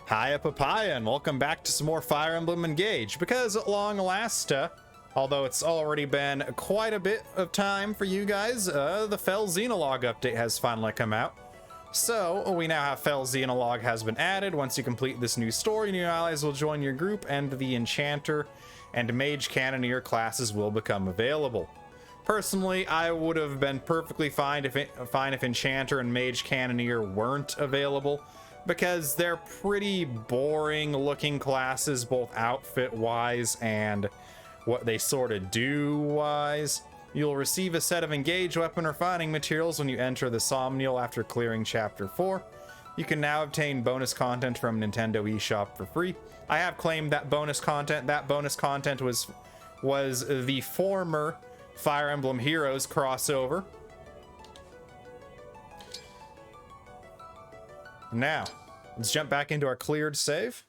Hiya Papaya, and welcome back to some more Fire Emblem Engage, because at long last, although it's already been quite a bit of time for you guys, the Fel Xenologue update has finally come out. So, we now have Fel Xenologue has been added. Once you complete this new story, new allies will join your group, and the Enchanter and Mage Cannoneer classes will become available. Personally, I would have been perfectly fine if Enchanter and Mage Cannoneer weren't available, because they're pretty boring looking classes, both outfit-wise and what they sort of do-wise. You'll receive a set of Engage weapon refining materials when you enter the Somnial after clearing Chapter 4. You can now obtain bonus content from Nintendo eShop for free. I have claimed that bonus content. That bonus content was the former Fire Emblem Heroes crossover. Now, let's jump back into our cleared save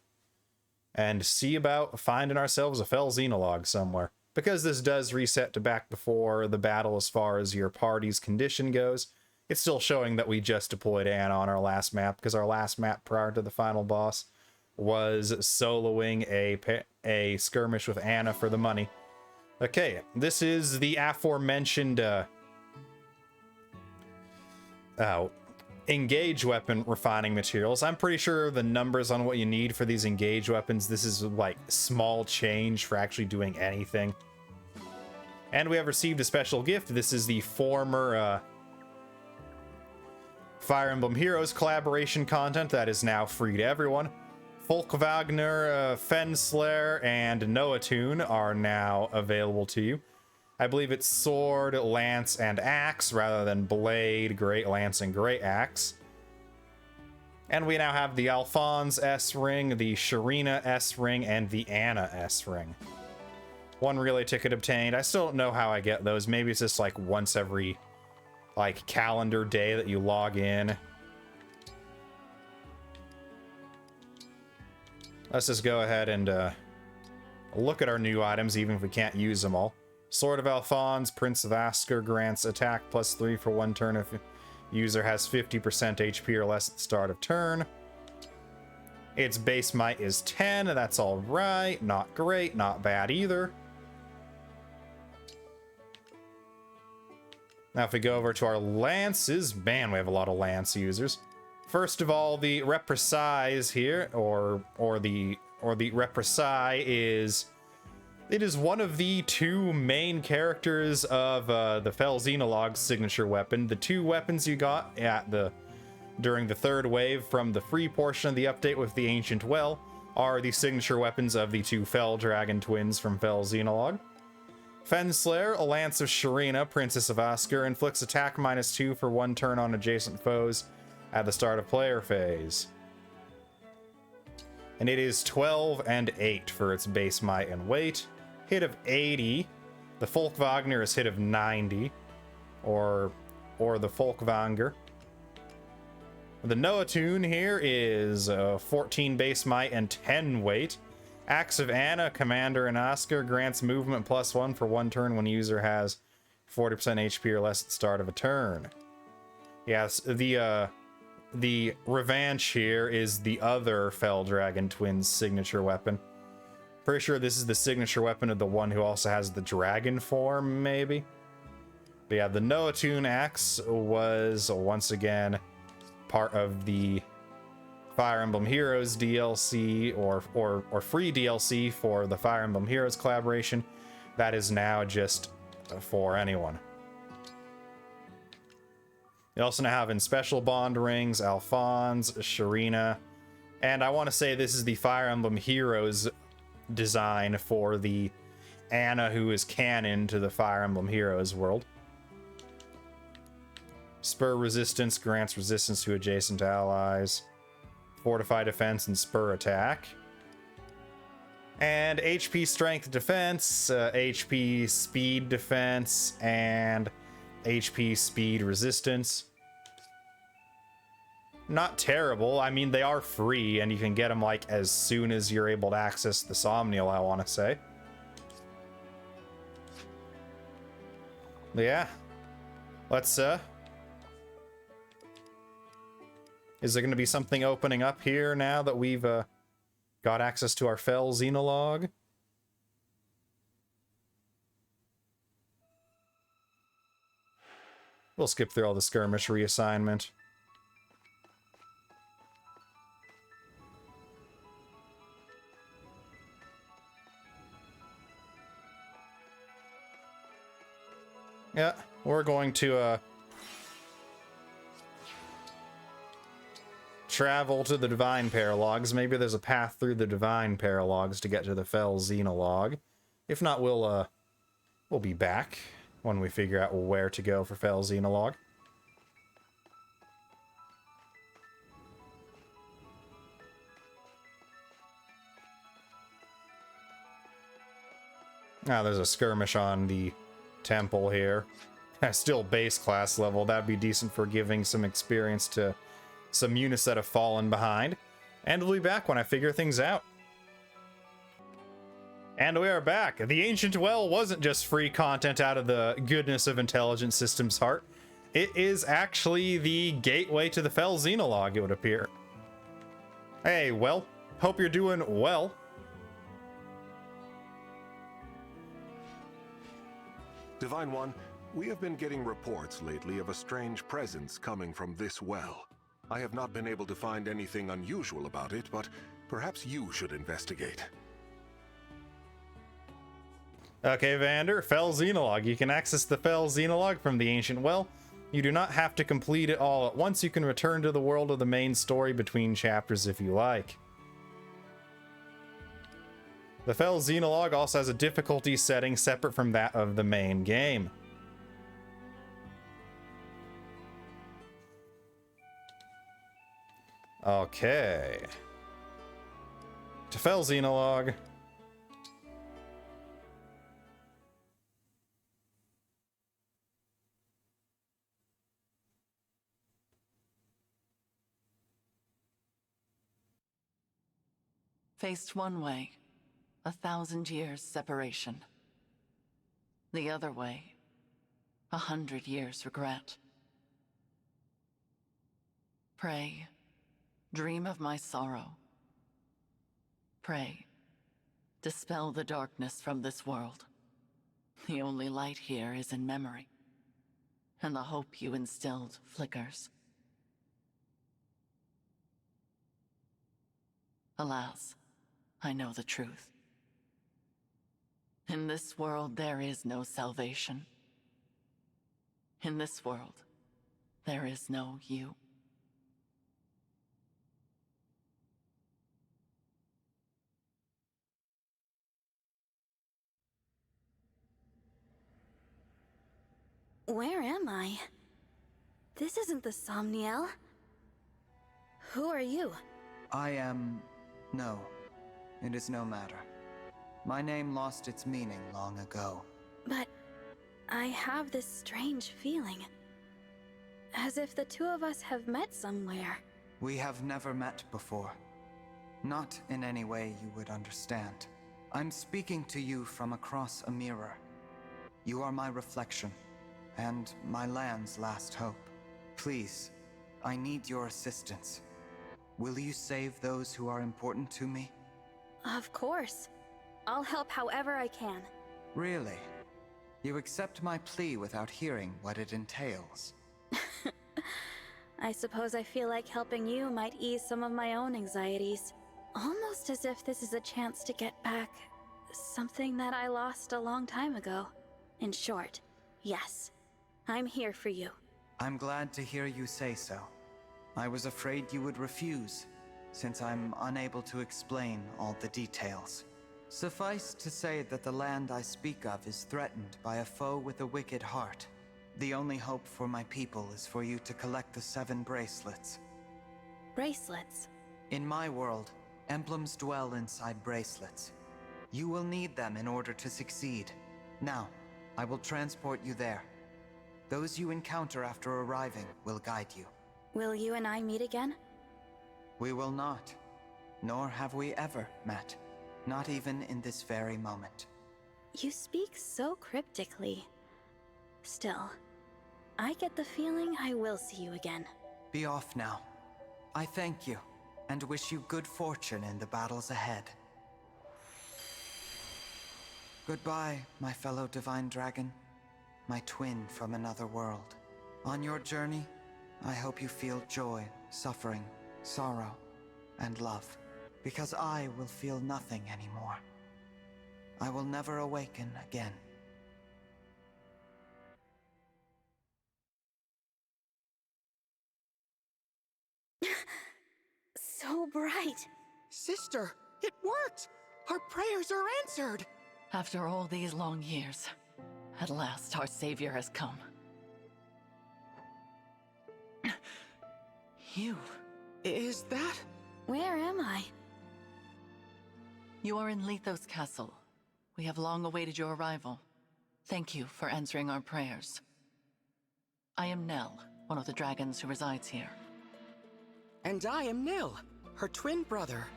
and see about finding ourselves a Fel Xenologue somewhere. Because this does reset to back before the battle as far as your party's condition goes, it's still showing that we just deployed Anna on our last map, because our last map prior to the final boss was soloing a skirmish with Anna for the money. Okay, this is the aforementioned Engage weapon refining materials. I'm pretty sure the numbers on what you need for these Engage weapons, this is like small change for actually doing anything. And we have received a special gift. This is the former Fire Emblem Heroes collaboration content that is now free to everyone. Folk Wagner, Fenslayer, and Noatune are now available to you. I believe it's Sword, Lance, and Axe, rather than Blade, Great Lance, and Great Axe. And we now have the Alphonse S-Ring, the Sharina S-Ring, and the Anna S-Ring. One relay ticket obtained. I still don't know how I get those. Maybe it's just like once every calendar day that you log in. Let's just go ahead and look at our new items, even if we can't use them all. Sword of Alphonse, Prince of Asker grants attack +3 for 1 turn if user has 50% HP or less at the start of turn. Its base might is 10, that's alright. Not great, not bad either. Now if we go over to our lances, man, we have a lot of lance users. First of all, the Reprecise here, or the Reprecise is... It is one of the two main characters of the Fel Xenologue's signature weapon. The two weapons you got during the third wave from the free portion of the update with the Ancient Well are the signature weapons of the two Fel Dragon twins from Fel Xenologue. Fenslayer, a Lance of Sharina, Princess of Asker, inflicts attack -2 for 1 turn on adjacent foes at the start of player phase. And it is 12 and 8 for its base might and weight. Hit of 80. The Folk Wagner is hit of 90. Or the Folk Vanger. The Noatune here is 14 base might and 10 weight. Axe of Anna, Commander and Oscar, grants movement +1 for 1 turn when user has 40% HP or less at the start of a turn. Yes, the Revanche here is the other Fel Dragon Twins signature weapon. Pretty sure this is the signature weapon of the one who also has the dragon form, maybe? But yeah, the Noatune Axe was, once again, part of the Fire Emblem Heroes DLC, or free DLC for the Fire Emblem Heroes collaboration. That is now just for anyone. You also now have in special bond rings, Alphonse, Sharina, and I want to say this is the Fire Emblem Heroes design for the Anna who is canon to the Fire Emblem Heroes world. Spur Resistance grants resistance to adjacent allies. Fortify Defense and Spur Attack. And HP Strength Defense, HP Speed Defense, and HP Speed Resistance. Not terrible. I mean, they are free, and you can get them, as soon as you're able to access the Somnial, I want to say. But yeah. Let's, Is there going to be something opening up here now that we've got access to our Fell Xenologue? We'll skip through all the skirmish reassignment. Yeah, we're going to travel to the Divine Paralogs. Maybe there's a path through the Divine Paralogs to get to the Fell Xenologue. If not, we'll be back when we figure out where to go for Fell Xenologue. Ah, there's a skirmish on the temple here. Still base class level. That'd be decent for giving some experience to some units that have fallen behind. And we'll be back when I figure things out. And we are back. The Ancient Well wasn't just free content out of the goodness of Intelligent Systems' heart. It is actually the gateway to the Fell Xenologue, it would appear. Hey, well, hope you're doing well. Divine One, we have been getting reports lately of a strange presence coming from this well. I have not been able to find anything unusual about it, but perhaps you should investigate. Okay, Vander, Fell Xenologue. You can access the Fell Xenologue from the Ancient Well. You do not have to complete it all at once. You can return to the world of the main story between chapters if you like. The Fell Xenologue also has a difficulty setting separate from that of the main game. Okay. To Fell Xenologue. Faced one way, 1,000 years separation. The other way, 100 years regret. Pray, dream of my sorrow. Pray, dispel the darkness from this world. The only light here is in memory, and the hope you instilled flickers. Alas, I know the truth. In this world, there is no salvation. In this world, there is no you. Where am I? This isn't the Somniel. Who are you? I am... no. It is no matter. My name lost its meaning long ago. But I have this strange feeling. As if the two of us have met somewhere. We have never met before. Not in any way you would understand. I'm speaking to you from across a mirror. You are my reflection, and my land's last hope. Please, I need your assistance. Will you save those who are important to me? Of course. I'll help however I can. Really? You accept my plea without hearing what it entails? I suppose I feel like helping you might ease some of my own anxieties. Almost as if this is a chance to get back something that I lost a long time ago. In short, yes, I'm here for you. I'm glad to hear you say so. I was afraid you would refuse, since I'm unable to explain all the details. Suffice to say that the land I speak of is threatened by a foe with a wicked heart. The only hope for my people is for you to collect the 7 bracelets. Bracelets? In my world, emblems dwell inside bracelets. You will need them in order to succeed. Now, I will transport you there. Those you encounter after arriving will guide you. Will you and I meet again? We will not. Nor have we ever met. Not even in this very moment. You speak so cryptically. Still, I get the feeling I will see you again. Be off now. I thank you, and wish you good fortune in the battles ahead. Goodbye, my fellow Divine Dragon, my twin from another world. On your journey, I hope you feel joy, suffering, sorrow, and love, because I will feel nothing anymore. I will never awaken again. So bright. Sister, it worked! Our prayers are answered! After all these long years, at last our savior has come. You. Is that? Where am I? You are in Lethos Castle. We have long awaited your arrival. Thank you for answering our prayers. I am Nell, one of the dragons who resides here. And I am Nil, her twin brother.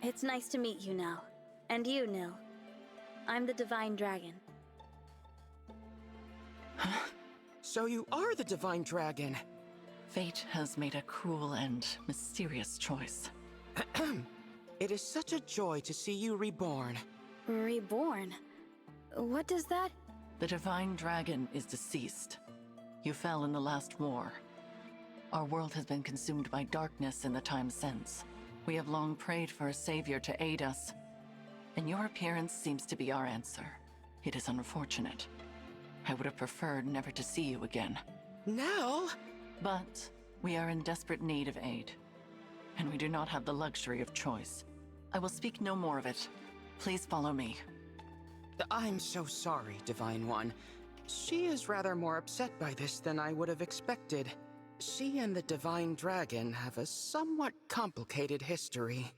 It's nice to meet you, Nell. And you, Nil. I'm the Divine Dragon. So you are the Divine Dragon. Fate has made a cruel and mysterious choice. It is such a joy to see you reborn. Reborn? What does that... The Divine Dragon is deceased. You fell in the last war. Our world has been consumed by darkness in the time since. We have long prayed for a savior to aid us, and your appearance seems to be our answer. It is unfortunate. I would have preferred never to see you again. Nell? But we are in desperate need of aid, and we do not have the luxury of choice. I will speak no more of it. Please follow me. I'm so sorry, Divine One. She is rather more upset by this than I would have expected. She and the Divine Dragon have a somewhat complicated history.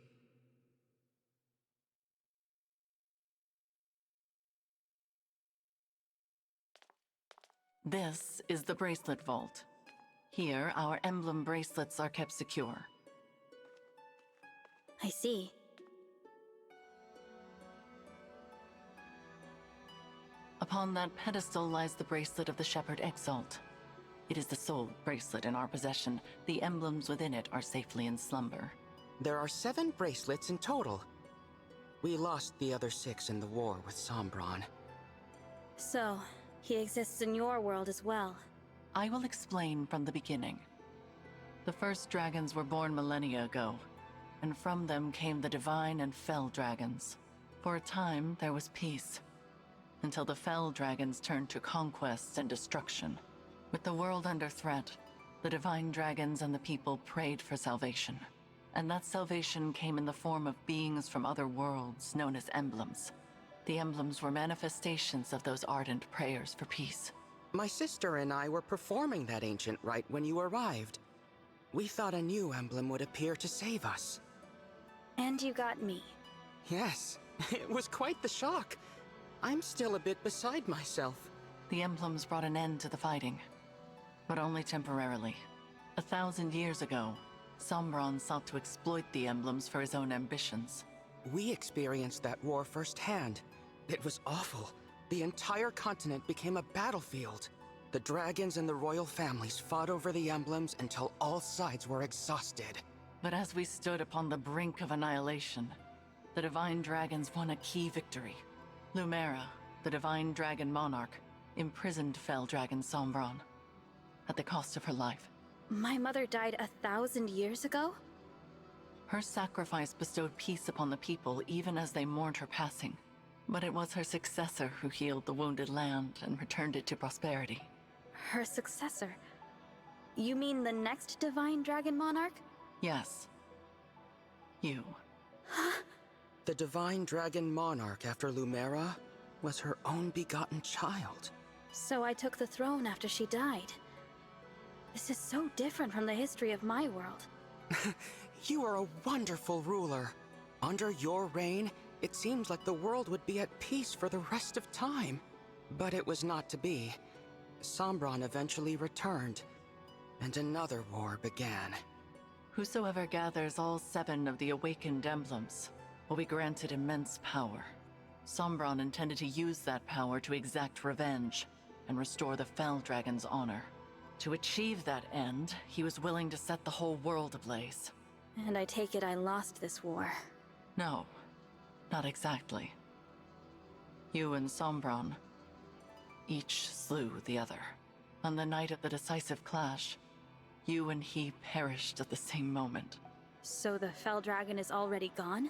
This is the Bracelet Vault. Here, our emblem bracelets are kept secure. I see. Upon that pedestal lies the bracelet of the Shepherd Exalt. It is the sole bracelet in our possession. The emblems within it are safely in slumber. There are 7 bracelets in total. We lost the other 6 in the war with Sombron. So, he exists in your world as well. I will explain from the beginning. The first dragons were born millennia ago, and from them came the divine and fell dragons. For a time, there was peace, until the fell dragons turned to conquest and destruction. With the world under threat, the divine dragons and the people prayed for salvation. And that salvation came in the form of beings from other worlds known as emblems. The emblems were manifestations of those ardent prayers for peace. My sister and I were performing that ancient rite when you arrived. We thought a new emblem would appear to save us. And you got me. Yes, it was quite the shock. I'm still a bit beside myself. The emblems brought an end to the fighting, but only temporarily. 1,000 years ago, Sombron sought to exploit the emblems for his own ambitions. We experienced that war firsthand. It was awful. The entire continent became a battlefield. The dragons and the royal families fought over the emblems until all sides were exhausted. But as we stood upon the brink of annihilation, the divine dragons won a key victory. Lumera, the divine dragon monarch, imprisoned fell dragon Sombron, at the cost of her life. My mother died 1,000 years ago? Her sacrifice bestowed peace upon the people even as they mourned her passing. But it was her successor who healed the wounded land and returned it to prosperity. Her successor? You mean the next divine dragon monarch? Yes. You. The divine dragon monarch after Lumera was her own begotten child. So I took the throne after she died. This is so different from the history of my world. You are a wonderful ruler. Under your reign, it seems like the world would be at peace for the rest of time. But it was not to be. Sombron eventually returned, and another war began. Whosoever gathers all 7 of the awakened emblems will be granted immense power. Sombron intended to use that power to exact revenge and restore the Fell Dragon's honor. To achieve that end, he was willing to set the whole world ablaze. And I take it I lost this war. No, not exactly. You and Sombron each slew the other. On the night of the decisive clash, you and he perished at the same moment. So the Fell Dragon is already gone?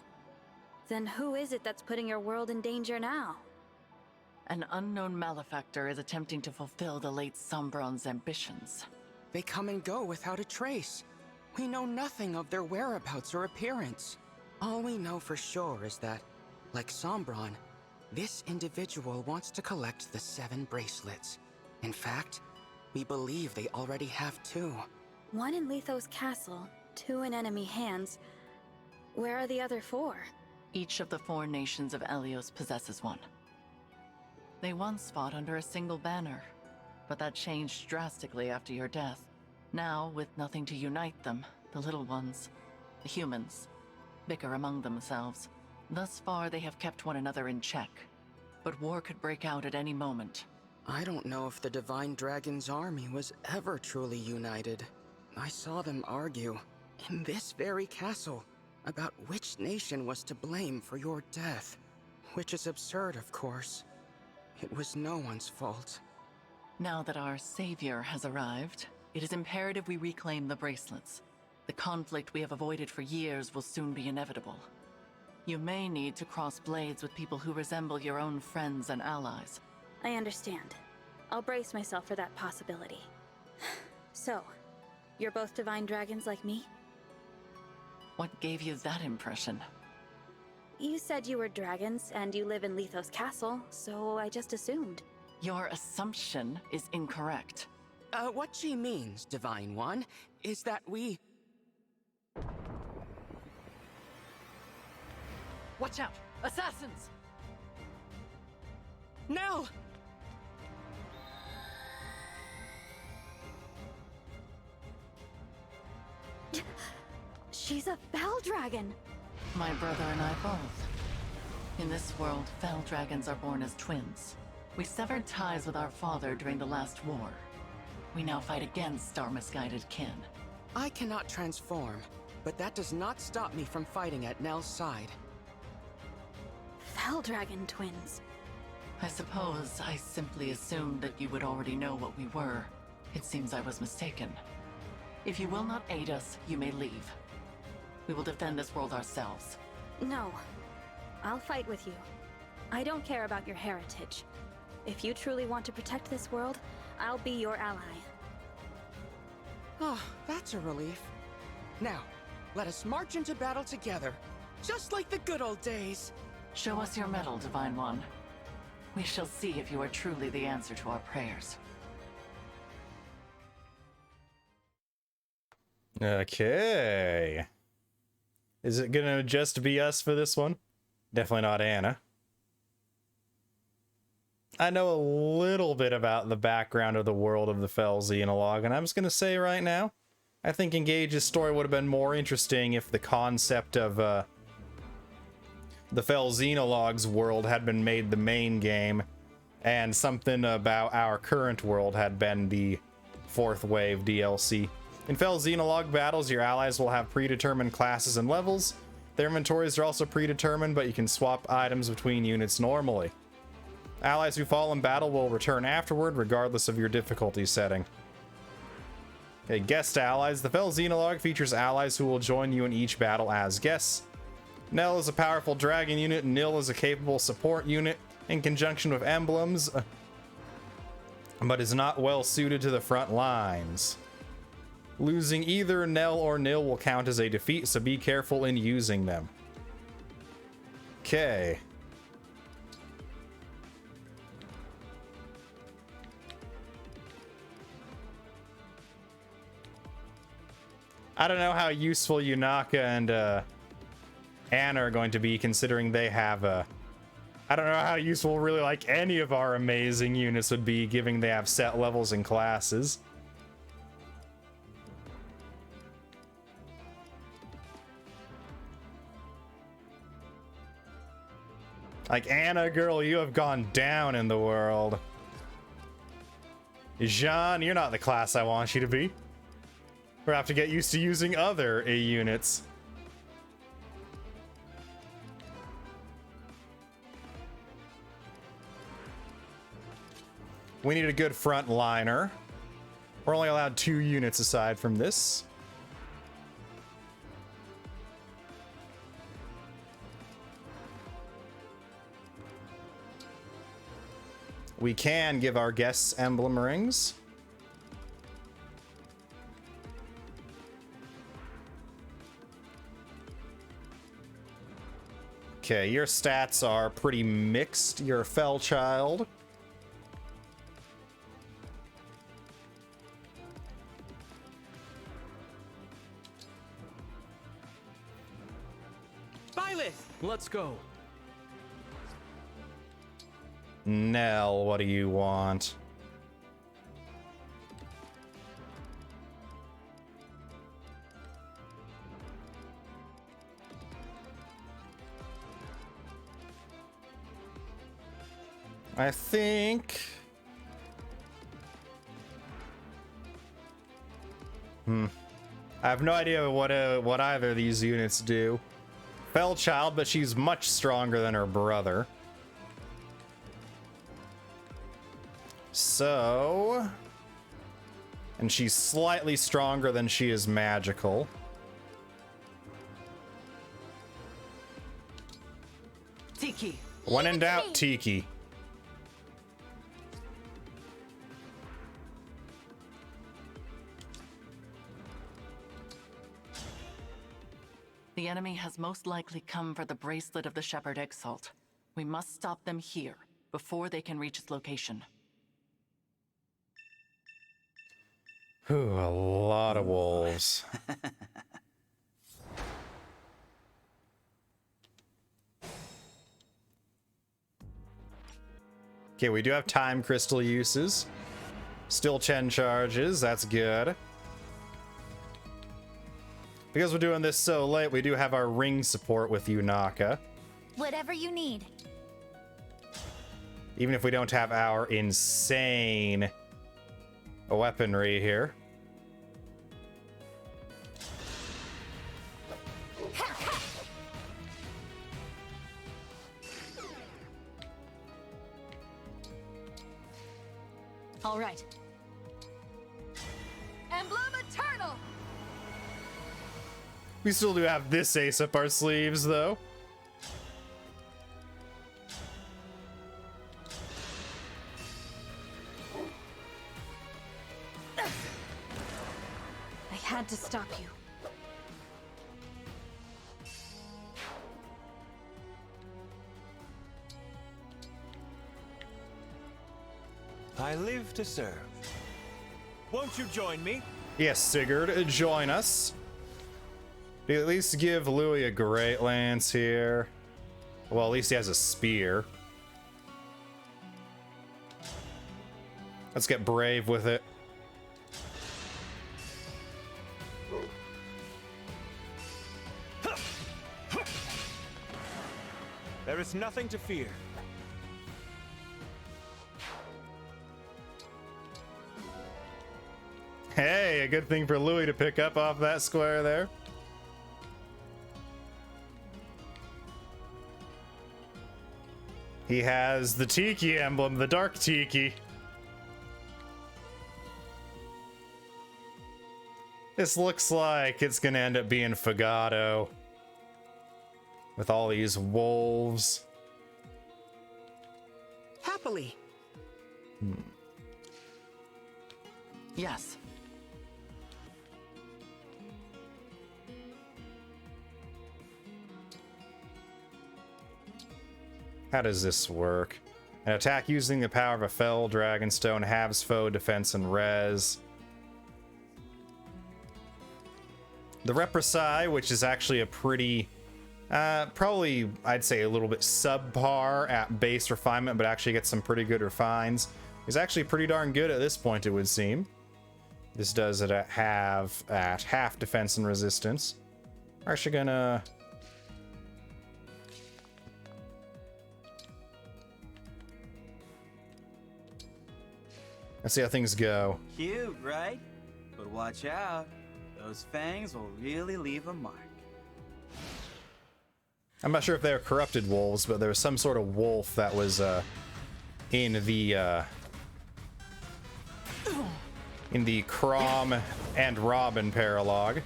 Then who is it that's putting your world in danger now? An unknown malefactor is attempting to fulfill the late Sombron's ambitions. They come and go without a trace. We know nothing of their whereabouts or appearance. All we know for sure is that, like Sombron, this individual wants to collect the 7 bracelets. In fact, we believe they already have 2. 1 in Lethos Castle, 2 in enemy hands. Where are the other 4? Each of the 4 nations of Elyos possesses one. They once fought under a single banner, but that changed drastically after your death. Now, with nothing to unite them, the little ones, the humans, bicker among themselves. Thus far, they have kept one another in check, but war could break out at any moment. I don't know if the Divine Dragon's army was ever truly united. I saw them argue, in this very castle, about which nation was to blame for your death. Which is absurd, of course. It was no one's fault. Now that our savior has arrived, it is imperative we reclaim the bracelets. The conflict we have avoided for years will soon be inevitable. You may need to cross blades with people who resemble your own friends and allies. I understand. I'll brace myself for that possibility. So, you're both divine dragons like me? What gave you that impression? You said you were dragons, and you live in Lethos Castle, so I just assumed. Your assumption is incorrect. What she means, Divine One, is that we... Watch out! Assassins! Nell! She's a Fell Dragon! My brother and I both. In this world, Fell Dragons are born as twins. We severed ties with our father during the last war. We now fight against our misguided kin. I cannot transform, but that does not stop me from fighting at Nell's side. Fell Dragon twins. I suppose I simply assumed that you would already know what we were. It seems I was mistaken. If you will not aid us, you may leave. We will defend this world ourselves. No. I'll fight with you. I don't care about your heritage. If you truly want to protect this world, I'll be your ally. Oh, that's a relief. Now, let us march into battle together, just like the good old days. Show us your medal, Divine One. We shall see if you are truly the answer to our prayers. Okay. Is it gonna just be us for this one? Definitely not Anna. I know a little bit about the background of the world of the Fell Xenologue, and I'm just gonna say right now, I think Engage's story would have been more interesting if the concept of the Fell Xenologue's world had been made the main game, and something about our current world had been the 4th wave DLC. In Fell Xenologue battles, your allies will have predetermined classes and levels. Their inventories are also predetermined, but you can swap items between units normally. Allies who fall in battle will return afterward, regardless of your difficulty setting. Okay, guest allies. The Fell Xenologue features allies who will join you in each battle as guests. Nell is a powerful dragon unit, and Nil is a capable support unit in conjunction with emblems, but is not well suited to the front lines. Losing either Nell or Nil will count as a defeat, so be careful in using them. Okay. I don't know how useful Yunaka and Anna are going to be, considering they have a... I don't know how useful really like any of our amazing units would be, given they have set levels and classes. Like, Anna, girl, you have gone down in the world. Jean, you're not the class I want you to be. We'll have to get used to using other A units. We need a good front liner. We're only allowed 2 units aside from this. We can give our guests emblem rings. Okay, your stats are pretty mixed. You're a fell child. Byleth, let's go. Nell, what do you want? I think... I have no idea what either of these units do. Fell child, but she's much stronger than her brother. So... And she's slightly stronger than she is magical. Tiki. When in doubt, Tiki. The enemy has most likely come for the bracelet of the Shepherd Exalt. We must stop them here, before they can reach its location. Ooh, a lot of wolves. Okay, we do have time crystal uses. Still 10 charges, that's good. Because we're doing this so late, we do have our ring support with you, Naka. Whatever you need. Even if we don't have our insane weaponry here. All right. Emblem Eternal! We still do have this ace up our sleeves, though. I had to stop you. I live to serve. Won't you join me? Yes, Sigurd, join us. At least give Louis a great lance here. Well, at least he has a spear. Let's get brave with it. There is nothing to fear. Hey, a good thing for Louis to pick up off that square there. He has the Tiki emblem, the Dark Tiki. This looks like it's gonna end up being Fagado. With all these wolves. Happily. Yes. How does this work? An attack using the power of a fell dragonstone halves foe defense and res. The Reprisai, which is actually a pretty, probably I'd say a little bit subpar at base refinement, but actually gets some pretty good refines, is actually pretty darn good at this point, it would seem. This does it at half defense and resistance. We're actually gonna... Let's see how things go. Cute, right? But watch out. Those fangs will really leave a mark. I'm not sure if they're corrupted wolves, but there was some sort of wolf that was in the in the Crom and Robin paralogue.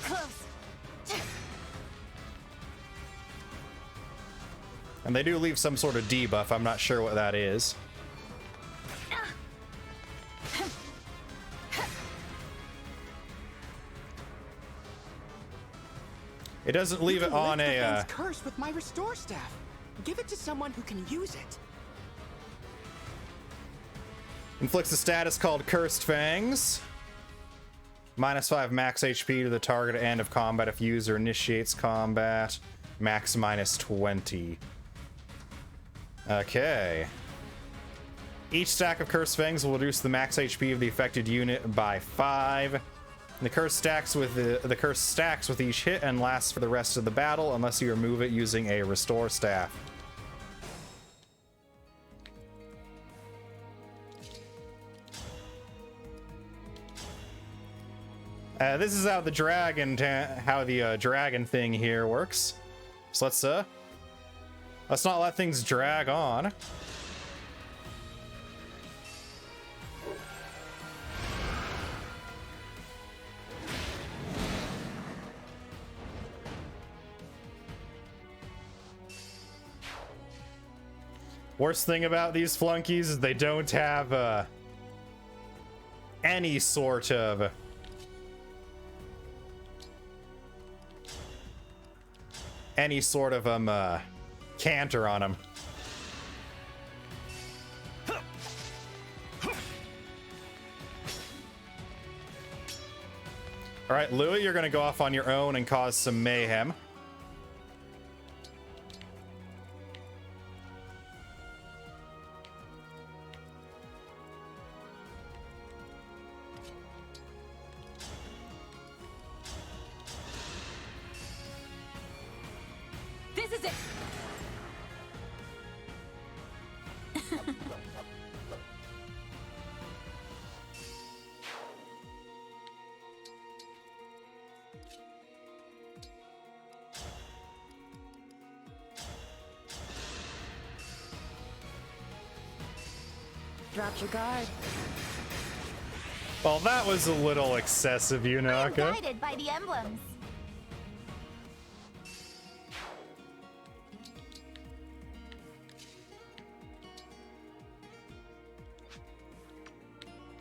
Close. And they do leave some sort of debuff. I'm not sure what that is. It doesn't leave it on a curse with my restore staff. Give it to someone who can use it. inflicts a status called Cursed Fangs. -5 max HP to the target at end of combat if user initiates combat. Max -20. Okay. Each stack of Cursed Fangs will reduce the max HP of the affected unit by 5. The curse stacks with the curse stacks with each hit and lasts for the rest of the battle unless you remove it using a restore staff. This is how the dragon dragon thing here works. So let's not let things drag on. Worst thing about these flunkies is they don't have any sort of canter on them. All right, Louis, you're gonna go off on your own and cause some mayhem. This is it. Drop your guard. Well, that was a little excessive, I'm Unaka. guided by the emblems.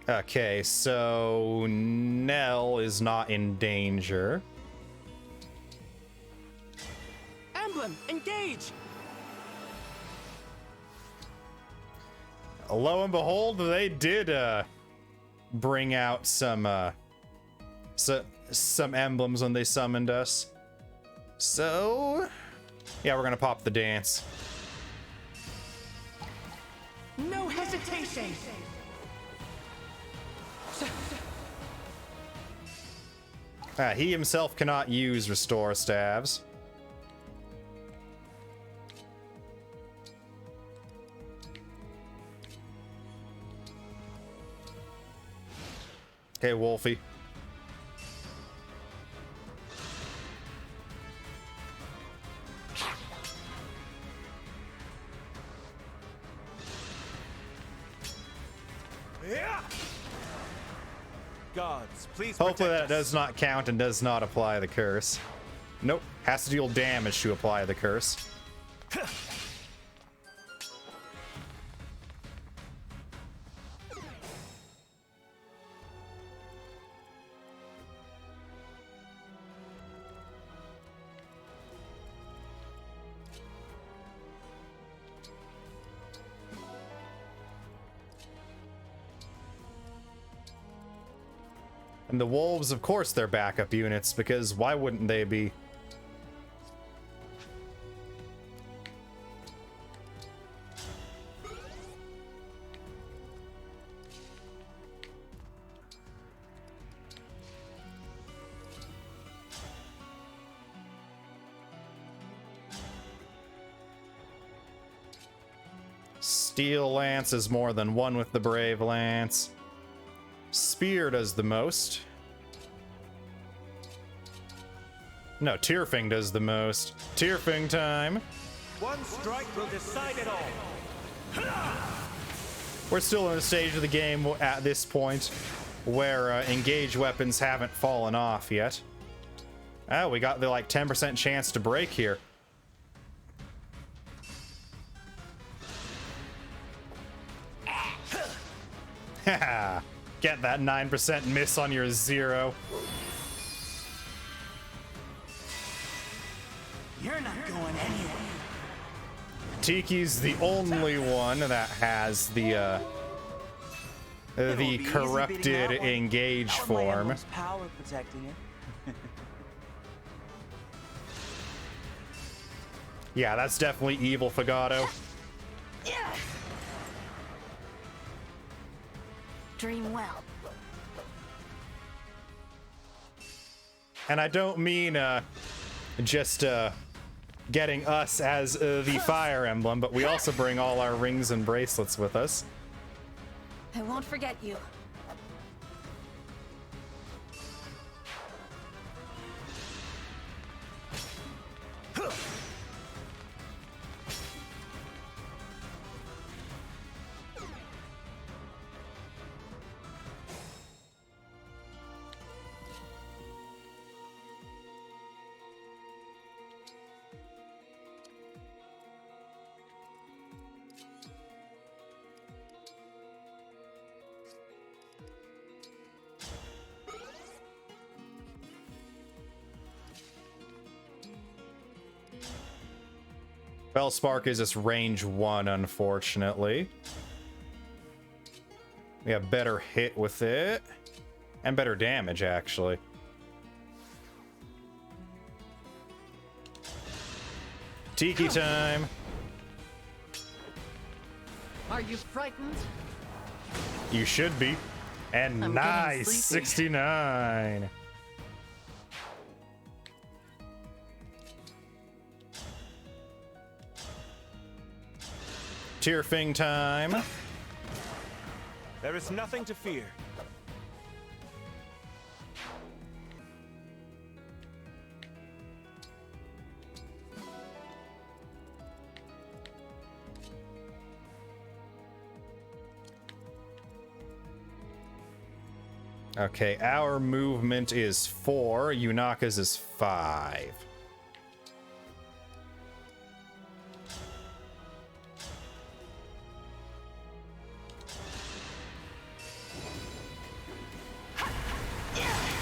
Okay, so Nell is not in danger. Emblem, engage! Lo and behold, they did bring out some emblems when they summoned us. So yeah, we're gonna pop the dance. No hesitation! He himself cannot use restore staves. Okay, Wolfie. Gods, please Hopefully that protect us. does not count and does not apply the curse. Nope, has to deal damage to apply the curse. And the wolves, of course, they're backup units, because why wouldn't they be? Steel Lance is more than one with the Brave Lance. Spear does the most. No, Tearfing does the most. Tearfing time. One strike will decide it all. We're still in a stage of the game at this point where engaged weapons haven't fallen off yet. Oh, we got the like 10% chance to break here. Haha, get that 9% miss on your 0. You're not going anywhere. Tiki's the only one that has the corrupted engage form. Power protecting it. Yeah, that's definitely evil Fagato. Dream well. And I don't mean just getting us as the Fire Emblem, but we also bring all our rings and bracelets with us. I won't forget you. Bellspark is just range 1, unfortunately. We have better hit with it. And better damage, actually. Tiki time! Are you frightened? You should be. And I'm nice! getting sleepy. 69! Tearfing time. There is nothing to fear. Okay, our movement is 4, Yunaka's is 5.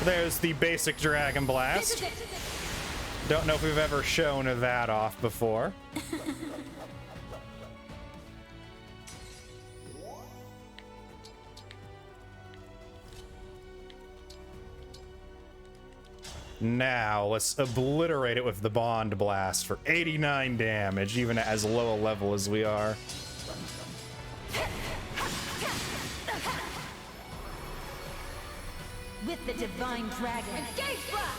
There's the basic Dragon Blast. Don't know if we've ever shown that off before. Now, let's obliterate it with the Bond Blast for 89 damage, even at as low a level as we are. With the Divine Dragon. Engage blast!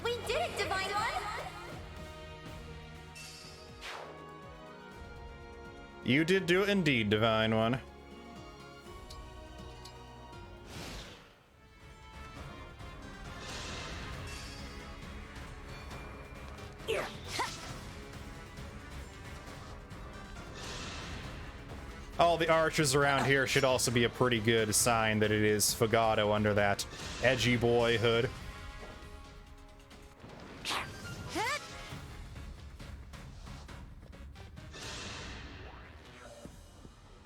We did it, Divine One! You did do it indeed, Divine One. All the archers around here should also be a pretty good sign that it is Fagato under that edgy boy hood.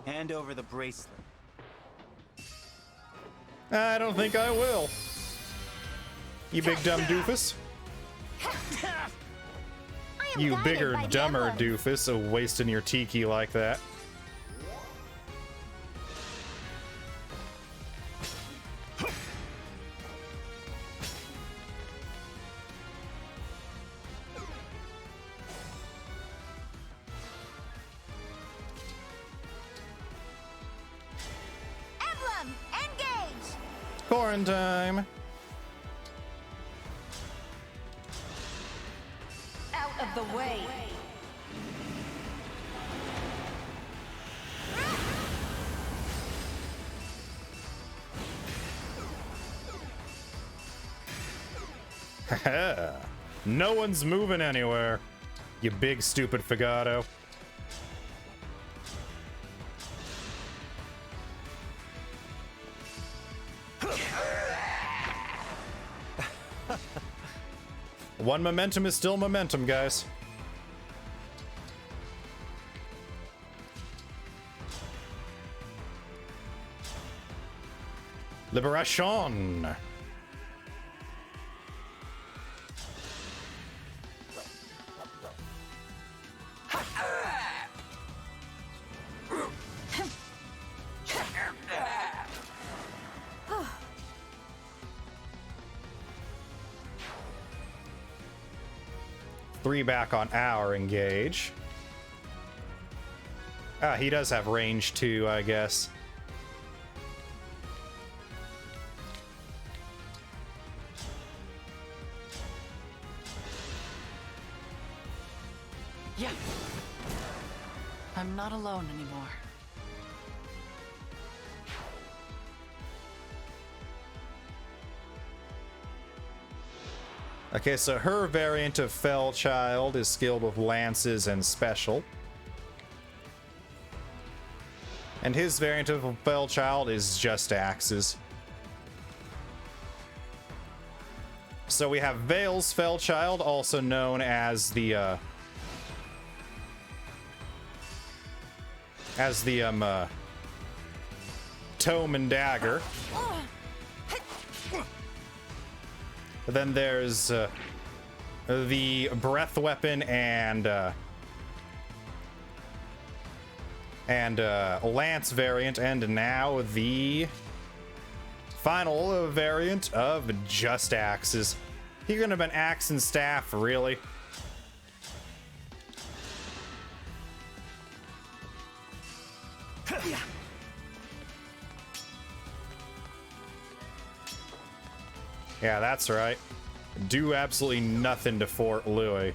Hand over the bracelet. I don't think I will. You big dumb doofus. You bigger, dumber doofus, wasting your tiki like that. Emblem, engage! Quarantine. Out of the way. No one's moving anywhere. You big stupid Figado. One momentum is still momentum, guys. Liberation. Three back on our engage. Ah, he does have range too, I guess. Yeah. I'm not alone anymore. Okay, so her variant of Fellchild is skilled with lances and special. And his variant of Fellchild is just axes. So we have Vale's Fellchild, also known as the Tome and Dagger. Then there's the breath weapon and lance variant, and now the final variant of just axes. He couldn't have been axe and staff, really. Yeah, that's right. Do absolutely nothing to Fort Louis.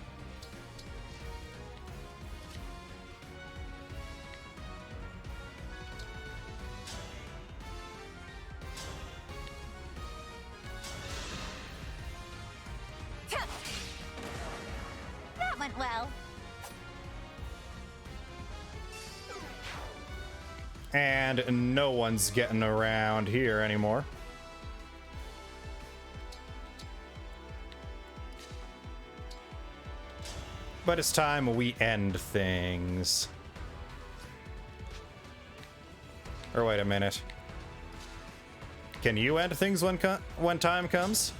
That went well. And no one's getting around here anymore. But it's time we end things. Or wait a minute. Can you end things when time comes?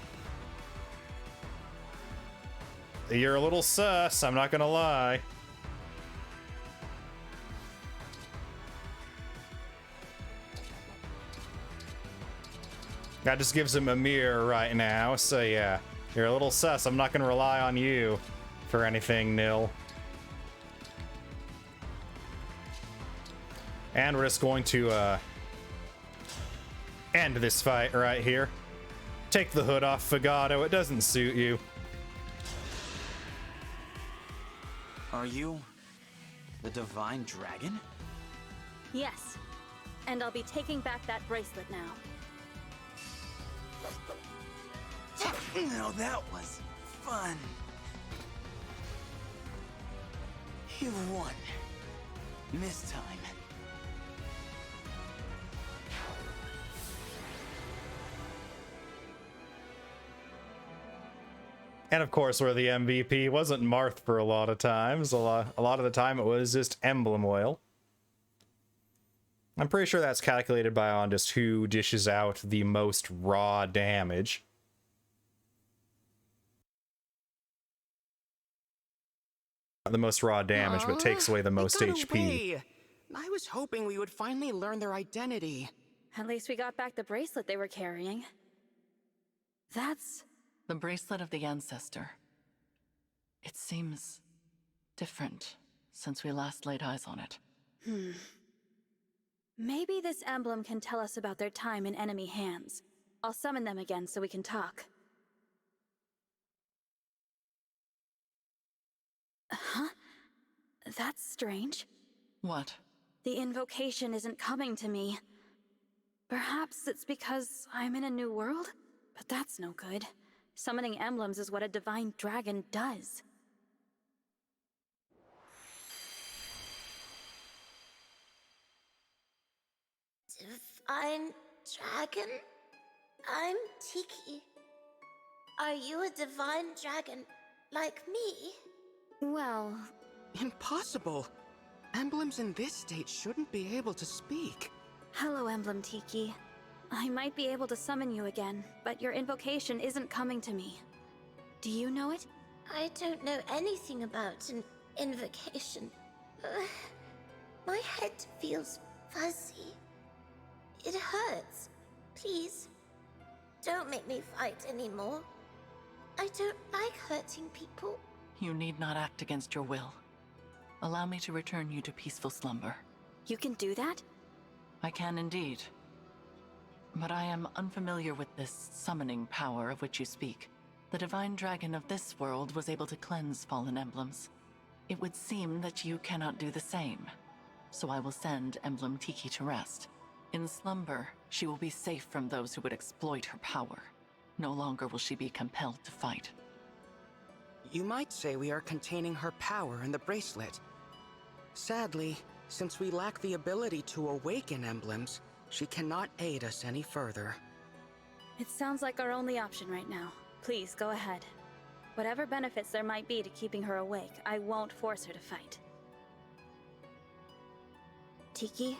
You're a little sus, I'm not gonna lie. That just gives him a mirror right now, so yeah. You're a little sus, I'm not gonna rely on you for anything, Nil. And we're just going to end this fight right here. Take the hood off, Figado, it doesn't suit you. Are you the Divine Dragon? Yes. And I'll be taking back that bracelet now. Now that was fun. You won. This time. And of course, we're the MVP. Wasn't Marth for a lot of times. A lot of the time it was just Emblem Oil. I'm pretty sure that's calculated by on just who dishes out the most raw damage. The most raw damage, but takes away the most They got HP. away. I was hoping we would finally learn their identity. At least we got back the bracelet they were carrying. That's... The bracelet of the ancestor. It seems different since we last laid eyes on it. Maybe this emblem can tell us about their time in enemy hands. I'll summon them again so we can talk. Huh? That's strange. What? The invocation isn't coming to me. Perhaps it's because I'm in a new world? But that's no good. Summoning emblems is what a divine dragon does. Divine dragon? I'm Tiki. Are you a divine dragon like me? Well, Impossible! Emblems in this state shouldn't be able to speak. hello, Emblem Tiki. I might be able to summon you again, but your invocation isn't coming to me. Do you know it? I don't know anything about an invocation. My head feels fuzzy. It hurts. Please, don't make me fight anymore. I don't like hurting people. You need not act against your will. Allow me to return you to peaceful slumber. You can do that? I can indeed. But I am unfamiliar with this summoning power of which you speak. The divine dragon of this world was able to cleanse fallen emblems. It would seem that you cannot do the same. So I will send Emblem Tiki to rest. In slumber, she will be safe from those who would exploit her power. No longer will she be compelled to fight. You might say we are containing her power in the bracelet. Sadly, since we lack the ability to awaken emblems, she cannot aid us any further. It sounds like our only option right now. Please, go ahead. Whatever benefits there might be to keeping her awake, I won't force her to fight. Tiki,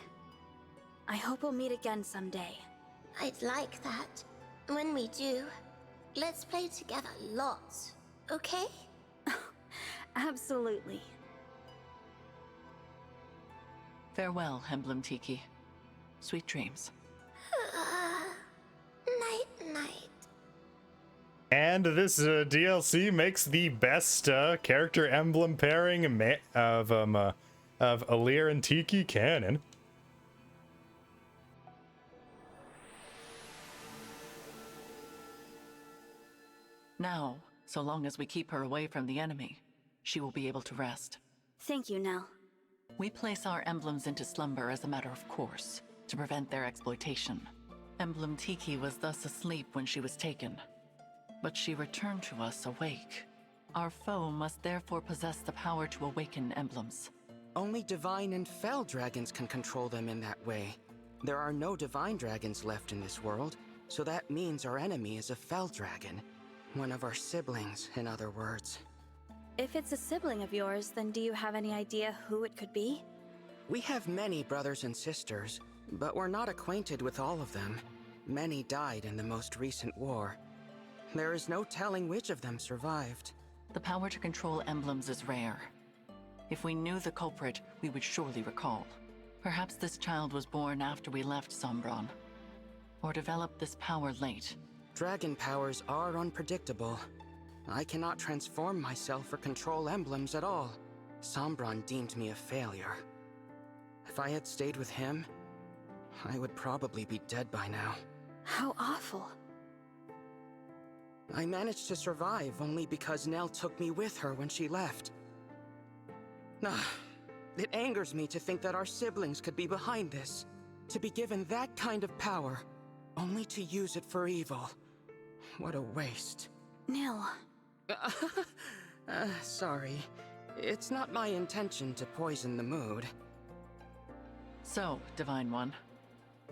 I hope we'll meet again someday. I'd like that. When we do, let's play together lots, okay? Absolutely. Farewell, Emblem Tiki. Sweet dreams. Night-night. And this DLC makes the best character emblem pairing of Alir and Tiki canon. Now, so long as we keep her away from the enemy, she will be able to rest. Thank you, Nell. We place our emblems into slumber as a matter of course, to prevent their exploitation. Emblem Tiki was thus asleep when she was taken, but she returned to us awake. Our foe must therefore possess the power to awaken emblems. Only divine and fell dragons can control them in that way. There are no divine dragons left in this world, so that means our enemy is a fell dragon. One of our siblings, in other words. If it's a sibling of yours, then do you have any idea who it could be? We have many brothers and sisters, but we're not acquainted with all of them. Many died in the most recent war. There is no telling which of them survived. The power to control emblems is rare. If we knew the culprit, we would surely recall. Perhaps this child was born after we left Sombron, or developed this power late. Dragon powers are unpredictable. I cannot transform myself or control emblems at all. Sombron deemed me a failure. If I had stayed with him, I would probably be dead by now. How awful. I managed to survive only because Nell took me with her when she left. It angers me to think that our siblings could be behind this. To be given that kind of power, only to use it for evil. What a waste. Nell. Sorry. It's not my intention to poison the mood. So, Divine One,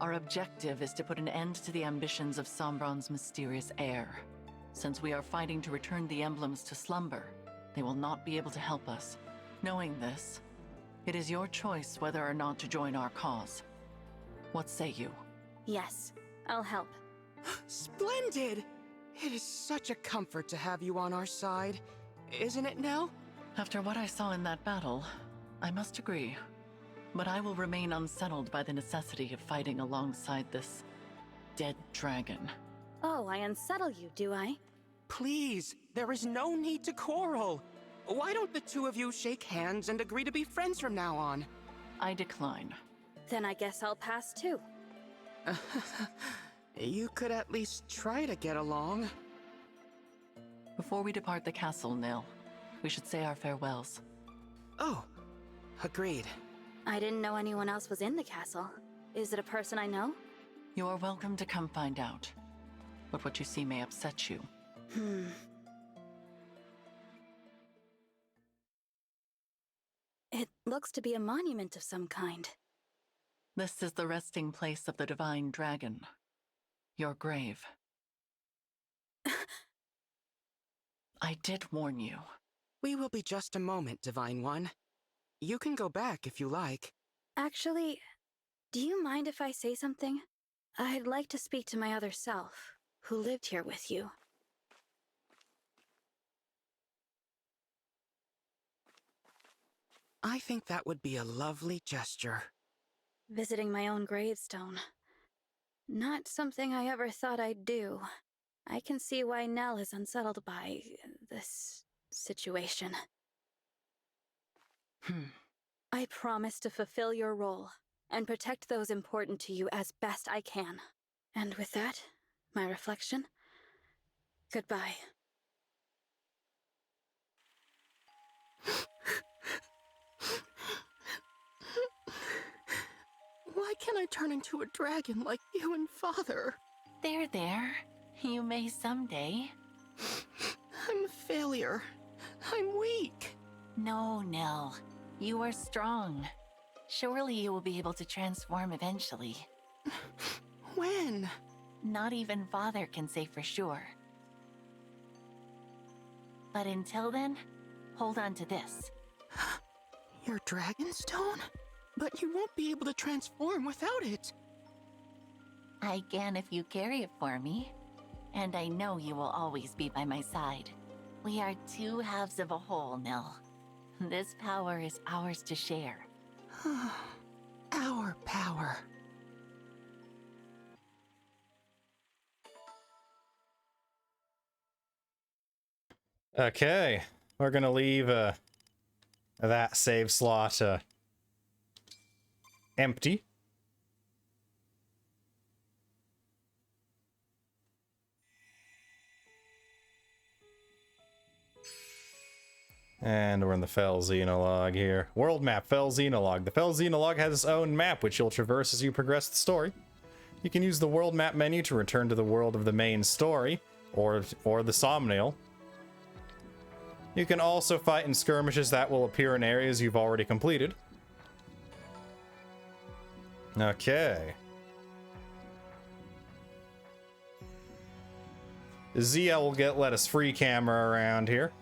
our objective is to put an end to the ambitions of Sombron's mysterious heir. Since we are fighting to return the emblems to slumber, they will not be able to help us. Knowing this, it is your choice whether or not to join our cause. What say you? Yes, I'll help. Splendid! It is such a comfort to have you on our side. Isn't it, Nell? After what I saw in that battle, I must agree. But I will remain unsettled by the necessity of fighting alongside this dead dragon. Oh, I unsettle you, do I? Please, there is no need to quarrel. Why don't the two of you shake hands and agree to be friends from now on? I decline. Then I guess I'll pass too. You could at least try to get along. Before we depart the castle, Nil, we should say our farewells. Oh, agreed. I didn't know anyone else was in the castle. Is it a person I know? You're welcome to come find out. But what you see may upset you. It looks to be a monument of some kind. This is the resting place of the divine dragon. Your grave. I did warn you. We will be just a moment, Divine One. You can go back if you like. Actually, do you mind if I say something? I'd like to speak to my other self, who lived here with you. I think that would be a lovely gesture. Visiting my own gravestone. Not something I ever thought I'd do. I can see why Nell is unsettled by this situation. I promise to fulfill your role and protect those important to you as best I can. And with that, my reflection, goodbye. Why can't I turn into a dragon like you and Father? There. You may someday. I'm a failure. I'm weak. No, Nell. You are strong. Surely you will be able to transform eventually. When? Not even Father can say for sure. But until then, hold on to this. Your Dragonstone? But you won't be able to transform without it. I can if you carry it for me. And I know you will always be by my side. We are two halves of a whole, Nell. This power is ours to share. Our power. Okay, we're gonna leave that save slot empty. And we're in the Fel Xenologue here. World map, Fel Xenologue. The Fel Xenologue has its own map, which you'll traverse as you progress the story. You can use the world map menu to return to the world of the main story, or the Somnial. You can also fight in skirmishes that will appear in areas you've already completed. Okay. Zia will let us free camera around here.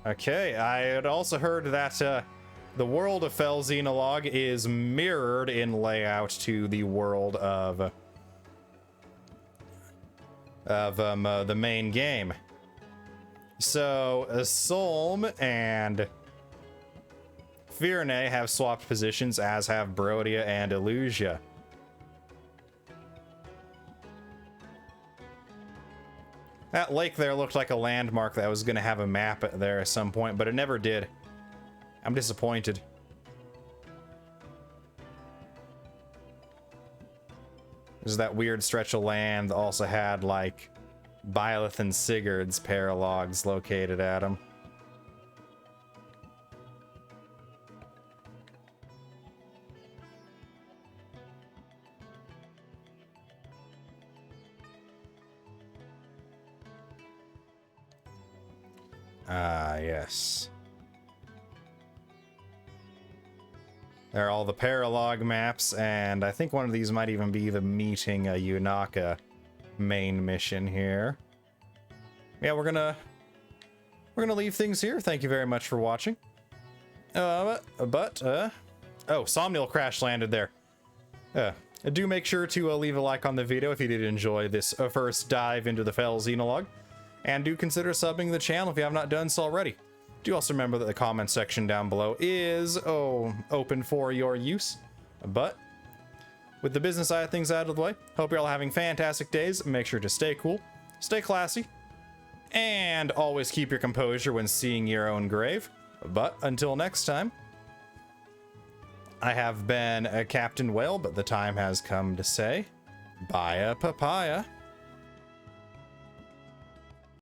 Okay, I had also heard that the world of Fel Xenologue is mirrored in layout to the world of the main game. So Solm and Firne have swapped positions, as have Brodia and Illusia. That lake there looked like a landmark that was going to have a map there at some point, but it never did. I'm disappointed. There's that weird stretch of land that also had, like, Byleth and Sigurd's paralogs located at them. Ah, yes. There are all the paralog maps, and I think one of these might even be the meeting a Yunaka main mission here. Yeah, we're gonna leave things here. Thank you very much for watching. Oh, Somnial crash landed there. Do make sure to leave a like on the video if you did enjoy this first dive into the Fel Xenologue. And do consider subbing the channel if you have not done so already. Do also remember that the comment section down below is, open for your use. But with the business side of things out of the way, hope you're all having fantastic days. Make sure to stay cool, stay classy, and always keep your composure when seeing your own grave. But until next time, I have been Captain Whale, but the time has come to say, bye papaya.